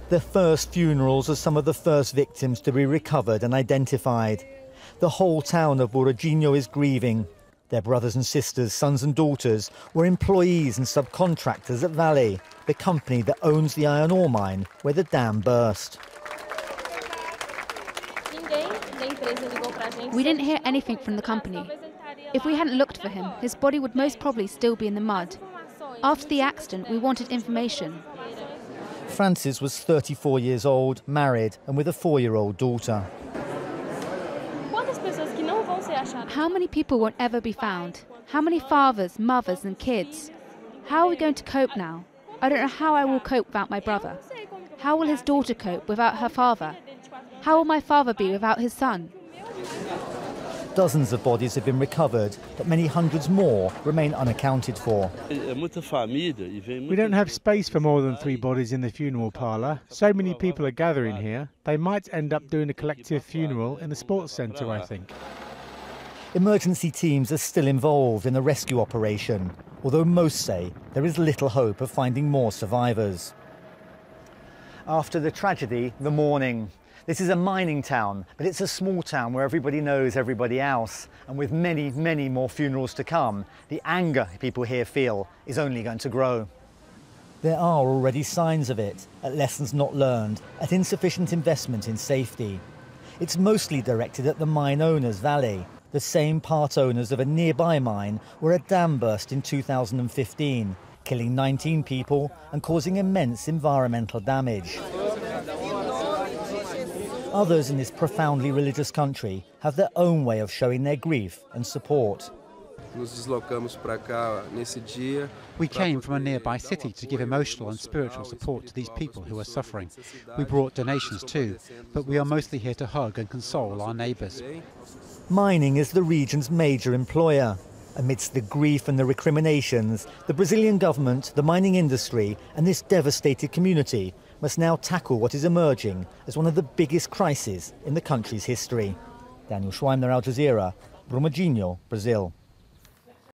The first funerals are some of the first victims to be recovered and identified. The whole town of Brumadinho is grieving. Their brothers and sisters, sons and daughters were employees and subcontractors at Vale, the company that owns the iron ore mine where the dam burst. We didn't hear anything from the company. If we hadn't looked for him, his body would most probably still be in the mud. After the accident, we wanted information. Francis was 34 years old, married and with a 4-year-old daughter. How many people won't ever be found? How many fathers, mothers and kids? How are we going to cope now? I don't know how I will cope without my brother. How will his daughter cope without her father? How will my father be without his son? Dozens of bodies have been recovered, but many hundreds more remain unaccounted for. We don't have space for more than 3 bodies in the funeral parlour. So many people are gathering here. They might end up doing a collective funeral in the sports centre, I think. Emergency teams are still involved in the rescue operation, although most say there is little hope of finding more survivors. After the tragedy, the mourning. This is a mining town, but it's a small town where everybody knows everybody else. And with many, many more funerals to come, the anger people here feel is only going to grow. There are already signs of it, at lessons not learned, at insufficient investment in safety. It's mostly directed at the mine owners, Vale, the same part owners of a nearby mine where a dam burst in 2015, killing 19 people and causing immense environmental damage. Others in this profoundly religious country have their own way of showing their grief and support. We came from a nearby city to give emotional and spiritual support to these people who are suffering. We brought donations too, but we are mostly here to hug and console our neighbours. Mining is the region's major employer. Amidst the grief and the recriminations, the Brazilian government, the mining industry and this devastated community must now tackle what is emerging as one of the biggest crises in the country's history. Daniel Schweimler, Al Jazeera, Brumadinho, Brazil.